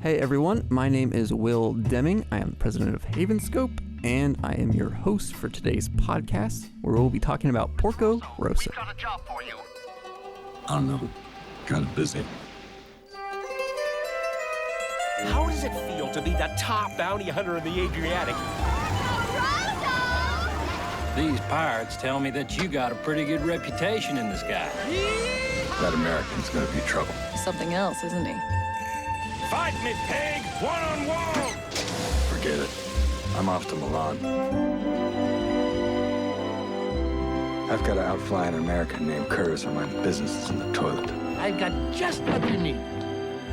Hey everyone, my name is Will Deming. I am the president of HavenScope, and I am your host for today's podcast, where we'll be talking about Porco Rosso. We've got a job for you. I don't know. Kind of busy. How does it feel to be the top bounty hunter in the Adriatic? These pirates tell me that you got a pretty good reputation in the sky. That American's gonna be trouble. Something else, isn't he? Fight me, pig! One-on-one! Forget it. I'm off to Milan. I've got to outfly an American named Curtis, and my business is in the toilet. I've got just what you need.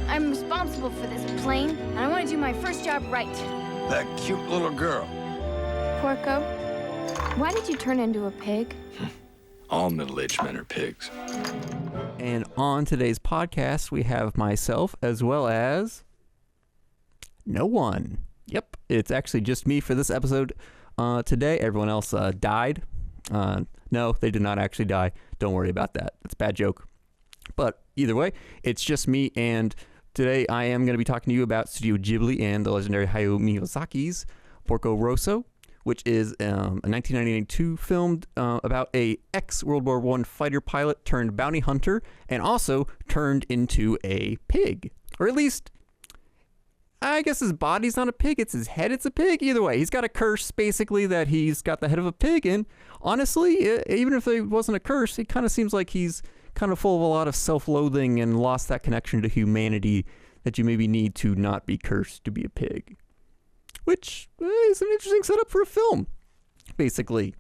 I'm responsible for this plane, and I want to do my first job right. That cute little girl. Porco, why did you turn into a pig? All middle-aged men are pigs. And on today's podcast, we have myself as well as no one. Yep, it's actually just me for this episode today. Everyone else died. No, they did not actually die. Don't worry about that. It's a bad joke. But either way, it's just me, and today I am going to be talking to you about Studio Ghibli and the legendary Hayao Miyazaki's Porco Rosso, which is a 1992 film about a ex-World War I fighter pilot turned bounty hunter and also turned into a pig. Or at least, I guess his body's not a pig, it's his head, it's a pig. Either way, he's got a curse, basically, that he's got the head of a pig, and honestly, even if it wasn't a curse, it kind of seems like he's kind of full of a lot of self-loathing and lost that connection to humanity that you maybe need to not be cursed to be a pig. Which is an interesting setup for a film, basically.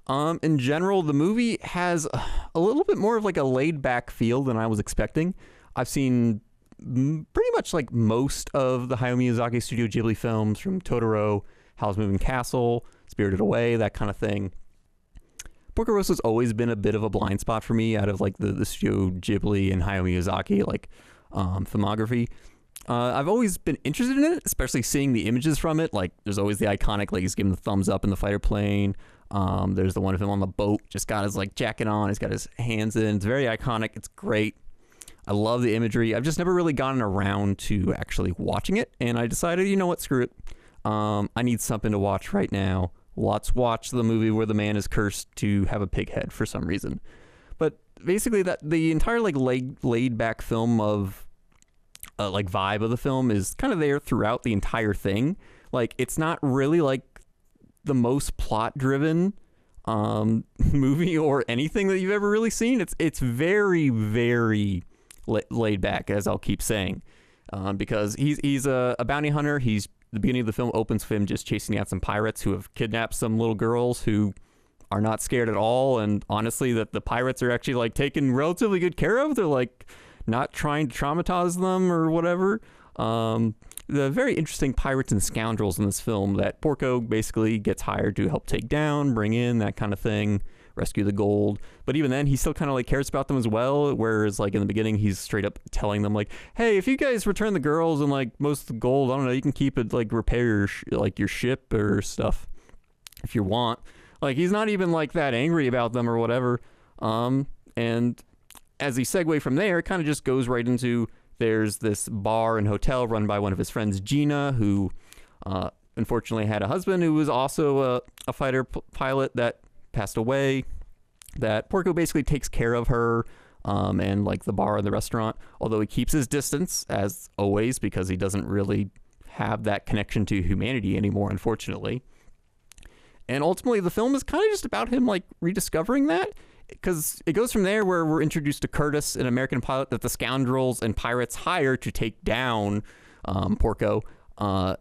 In general, the movie has a little bit more of like a laid-back feel than I was expecting. I've seen pretty much like most of the Hayao Miyazaki Studio Ghibli films, from Totoro, Howl's Moving Castle, Spirited Away, that kind of thing. Porco Rosso's always been a bit of a blind spot for me out of like the Studio Ghibli and Hayao Miyazaki like filmography. I've always been interested in it, especially seeing the images from it. Like, there's always the iconic, like, he's giving the thumbs up in the fighter plane. There's the one of him on the boat, just got his, like, jacket on. He's got his hands in. It's very iconic. It's great. I love the imagery. I've just never really gotten around to actually watching it, and I decided, you know what, screw it. I need something to watch right now. Let's watch the movie where the man is cursed to have a pig head for some reason. But basically, that the entire, like, laid-back film of like vibe of the film is kind of there throughout the entire thing. Like, it's not really like the most plot driven movie or anything that you've ever really seen. It's very, very laid back, as I'll keep saying, because he's a bounty hunter. The beginning of the film opens with him just chasing out some pirates who have kidnapped some little girls who are not scared at all, and honestly that the pirates are actually like taken relatively good care of. They're like not trying to traumatize them or whatever. The very interesting pirates and scoundrels in this film that Porco basically gets hired to help take down, bring in, that kind of thing, rescue the gold. But even then, he still kind of like cares about them as well. Whereas like in the beginning, he's straight up telling them like, hey, if you guys return the girls and like most of the gold, I don't know, you can keep it, like repair like your ship or stuff if you want. Like, he's not even like that angry about them or whatever. And as he segue from there, it kind of just goes right into, there's this bar and hotel run by one of his friends, Gina, who unfortunately had a husband who was also a fighter pilot that passed away, that Porco basically takes care of her and like the bar and the restaurant, although he keeps his distance, as always, because he doesn't really have that connection to humanity anymore, unfortunately. And ultimately, the film is kind of just about him like rediscovering that, because it goes from there where we're introduced to Curtis, an American pilot that the scoundrels and pirates hire to take down Porco,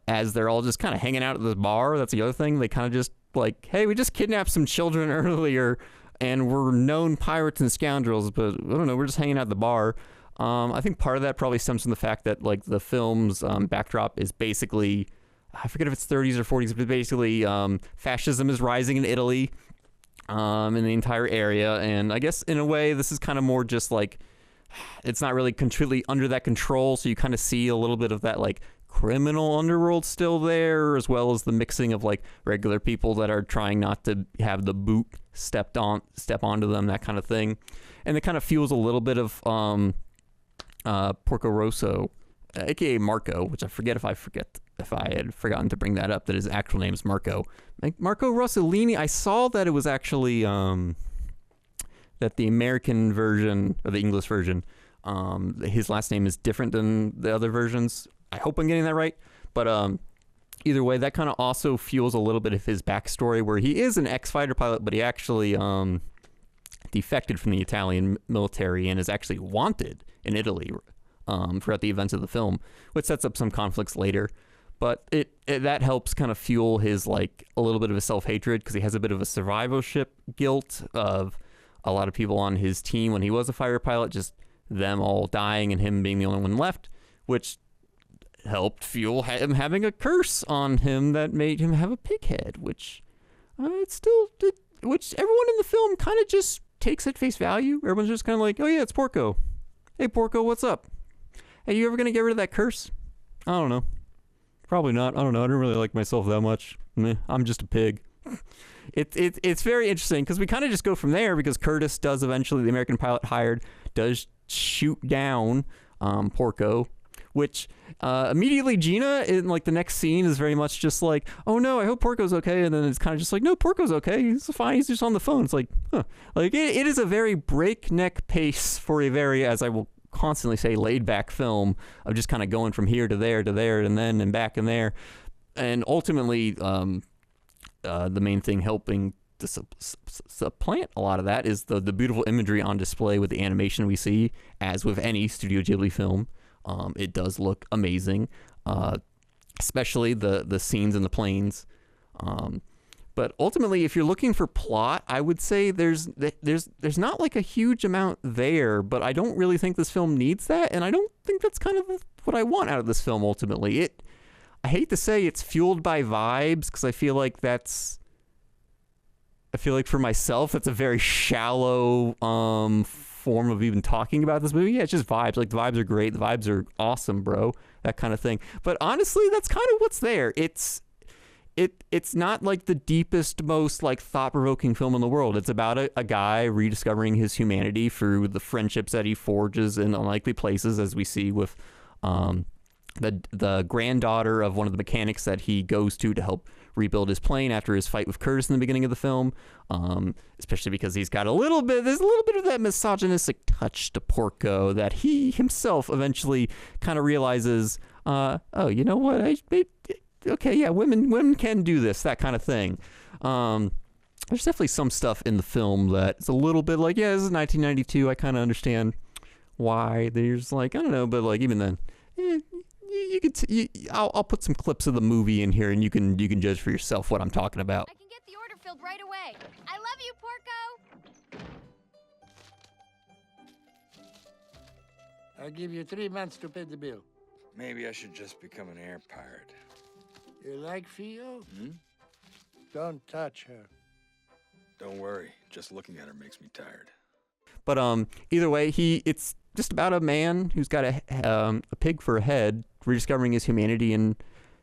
as they're all just kind of hanging out at this bar. That's the other thing. They kind of just like, hey, we just kidnapped some children earlier, and we're known pirates and scoundrels, but I don't know, we're just hanging out at the bar. I think part of that probably stems from the fact that like the film's backdrop is basically, I forget if it's 30s or 40s, but basically fascism is rising in Italy. In the entire area, and I guess in a way this is kind of more just like, it's not really completely under that control, so you kind of see a little bit of that like criminal underworld still there, as well as the mixing of like regular people that are trying not to have the boot step onto them, that kind of thing. And it kind of fuels a little bit of Porco Rosso aka Marco, which I forget if I had forgotten to bring that up, that his actual name is Marco. Marco Rossolini, I saw that it was actually that the American version or the English version, his last name is different than the other versions. I hope I'm getting that right. But either way, that kind of also fuels a little bit of his backstory, where he is an ex-fighter pilot, but he actually defected from the Italian military and is actually wanted in Italy throughout the events of the film, which sets up some conflicts later. But that helps kind of fuel his, like, a little bit of a self-hatred, because he has a bit of a survivorship guilt of a lot of people on his team when he was a fighter pilot, just them all dying and him being the only one left, which helped fuel him having a curse on him that made him have a pig head, which which everyone in the film kind of just takes at face value. Everyone's just kind of like, oh yeah, it's Porco. Hey Porco, what's up? Hey, you ever gonna get rid of that curse? I don't know. Probably not. I don't know. I don't really like myself that much. I'm just a pig. It's very interesting, because we kind of just go from there, because Curtis does eventually, the American pilot hired, does shoot down Porco, which immediately Gina in like the next scene is very much just like, oh no, I hope Porco's okay, and then it's kind of just like, no, Porco's okay, he's fine, he's just on the phone. It's like, huh. Like it is a very breakneck pace for a very, as I will constantly say, laid back film of just kind of going from here to there, and then and back and there, and ultimately the main thing helping to supplant a lot of that is the beautiful imagery on display with the animation we see. As with any Studio Ghibli film, it does look amazing, especially the scenes in the planes. But ultimately, if you're looking for plot, I would say there's not like a huge amount there, but I don't really think this film needs that, and I don't think that's kind of what I want out of this film ultimately. I hate to say it's fueled by vibes, because I feel like for myself, that's a very shallow form of even talking about this movie. Yeah, it's just vibes. Like, the vibes are great. The vibes are awesome, bro. That kind of thing. But honestly, that's kind of what's there. It's not like the deepest, most like thought-provoking film in the world. It's about a guy rediscovering his humanity through the friendships that he forges in unlikely places, as we see with the granddaughter of one of the mechanics that he goes to help rebuild his plane after his fight with Curtis in the beginning of the film, especially because there's a little bit of that misogynistic touch to Porco that he himself eventually kind of realizes, oh, you know what, okay, yeah, women can do this, that kind of thing. There's definitely some stuff in the film that's a little bit like, yeah, this is 1992, I kind of understand why there's like, I don't know, but like even then, I'll put some clips of the movie in here, and you can judge for yourself what I'm talking about. I can get the order filled right away. I love you, Porco. I'll give you 3 months to pay the bill. Maybe I should just become an air pirate. You like Fio? Don't touch her. Don't worry, just looking at her makes me tired. But either way, it's just about a man who's got a pig for a head, rediscovering his humanity and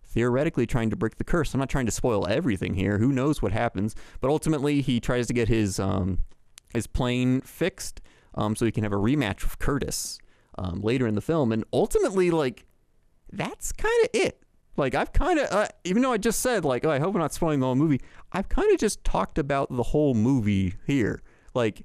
theoretically trying to break the curse. I'm not trying to spoil everything here. Who knows what happens? But ultimately, he tries to get his plane fixed so he can have a rematch with Curtis later in the film. And ultimately, like, that's kind of it. Like, I've kind of, even though I just said, like, oh, I hope I'm not spoiling the whole movie, I've kind of just talked about the whole movie here. Like,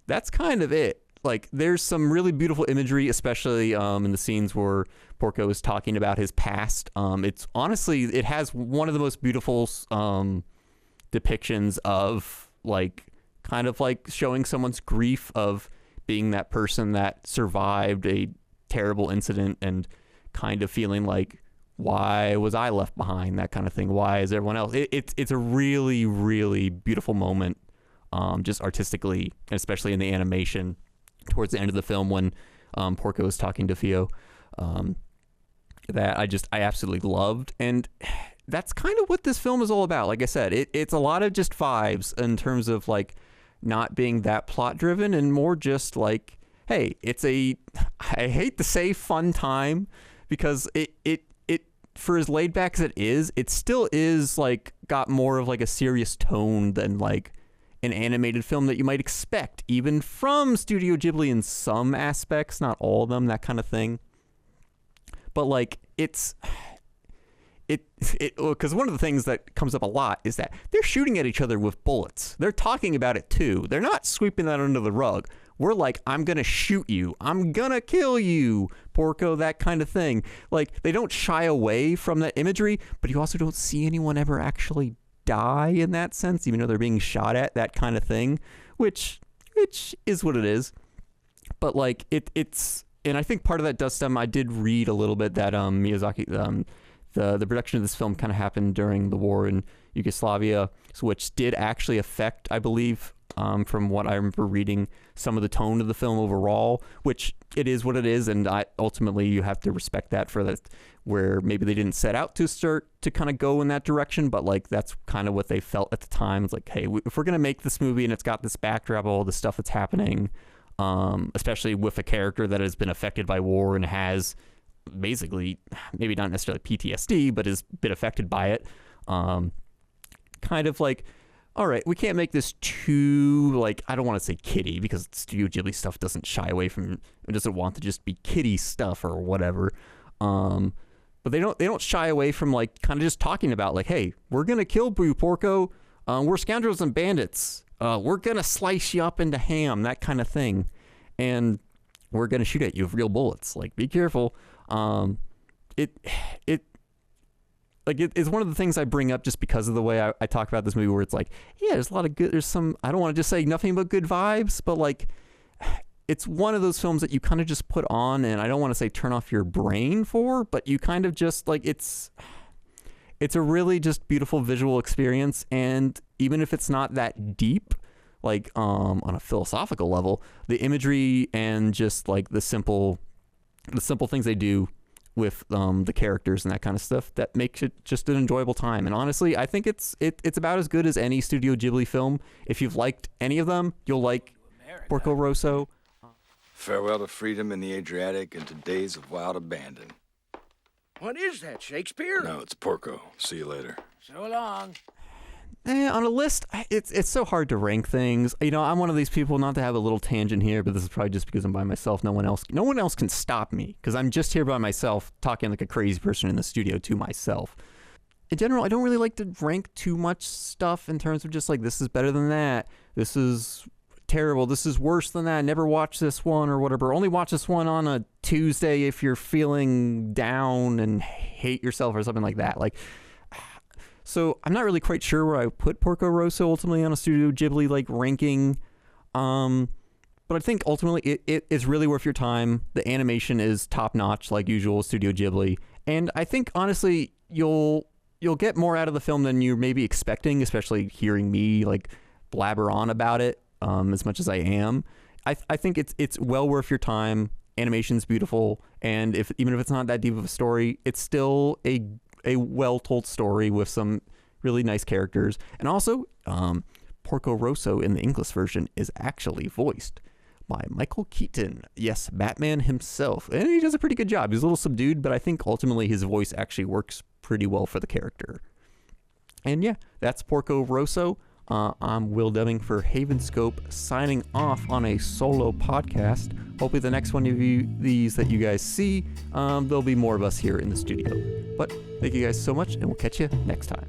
that's kind of it. Like, there's some really beautiful imagery, especially in the scenes where Porco is talking about his past. It's honestly, it has one of the most beautiful depictions of, like, kind of like showing someone's grief of being that person that survived a terrible incident and kind of feeling like, why was I left behind? That kind of thing. Why is everyone else? It's a really, really beautiful moment, just artistically, especially in the animation towards the end of the film when Porco is talking to Fio, that I absolutely loved. And that's kind of what this film is all about. Like I said, it's a lot of just vibes in terms of like not being that plot driven and more just like, hey, it's I hate to say fun time, because it for as laid back as it still is like got more of like a serious tone than like an animated film that you might expect even from Studio Ghibli in some aspects, not all of them, that kind of thing. but like because one of the things that comes up a lot is that they're shooting at each other with bullets. They're talking about it too. They're not sweeping that under the rug. We're like, I'm gonna shoot you, I'm gonna kill you, Porco, that kind of thing. Like, they don't shy away from that imagery, but you also don't see anyone ever actually die in that sense, even though they're being shot at, that kind of thing, which is what it is. But like it's and I think part of that does stem. I did read a little bit that Miyazaki, the production of this film kind of happened during the war in Yugoslavia, which did actually affect, I believe, from what I remember reading, some of the tone of the film overall, which it is what it is, and ultimately you have to respect that for that, where maybe they didn't set out to start to kind of go in that direction, but like that's kind of what they felt at the time. It's like, hey, if we're going to make this movie and it's got this backdrop of all the stuff that's happening, especially with a character that has been affected by war and has basically, maybe not necessarily PTSD, but has been affected by it, kind of like, all right, we can't make this too, like, I don't want to say kiddie, because Studio Ghibli stuff doesn't shy away from, it doesn't want to just be kiddie stuff or whatever. But they don't shy away from, like, kind of just talking about, like, hey, we're going to kill you, Porco. We're scoundrels and bandits. We're going to slice you up into ham, that kind of thing. And we're going to shoot at you with real bullets. Like, be careful. It's one of the things I bring up just because of the way I talk about this movie, where it's like, yeah, there's a lot of good, there's some, I don't want to just say nothing but good vibes, but like, it's one of those films that you kind of just put on, and I don't want to say turn off your brain for, but you kind of just like, it's a really just beautiful visual experience. And even if it's not that deep, like on a philosophical level, the imagery and just like the simple things they do with the characters and that kind of stuff, that makes it just an enjoyable time. And honestly, I think it's about as good as any Studio Ghibli film. If you've liked any of them, you'll like Porco Rosso. Farewell to freedom in the Adriatic and to days of wild abandon. What is that, Shakespeare? No, it's Porco. See you later. So long. On a list, it's so hard to rank things. You know, I'm one of these people, not to have a little tangent here, but this is probably just because I'm by myself. No one else can stop me, because I'm just here by myself, talking like a crazy person in the studio to myself. In general, I don't really like to rank too much stuff in terms of just like, this is better than that, this is terrible, this is worse than that, never watch this one or whatever. Only watch this one on a Tuesday if you're feeling down and hate yourself or something like that. Like, so I'm not really quite sure where I put Porco Rosso ultimately on a Studio Ghibli like ranking, but I think ultimately it's really worth your time. The animation is top notch like usual Studio Ghibli, and I think honestly you'll get more out of the film than you're maybe expecting, especially hearing me like blabber on about it as much as I am. I think it's well worth your time. Animation's beautiful, and even if it's not that deep of a story, it's still a well-told story with some really nice characters. And also, Porco Rosso in the English version is actually voiced by Michael Keaton. Yes, Batman himself. And he does a pretty good job. He's a little subdued, but I think ultimately his voice actually works pretty well for the character. And yeah, that's Porco Rosso. I'm Will Deming for HavenScope, signing off on a solo podcast. Hopefully the next one of these that you guys see, there'll be more of us here in the studio. But thank you guys so much, and we'll catch you next time.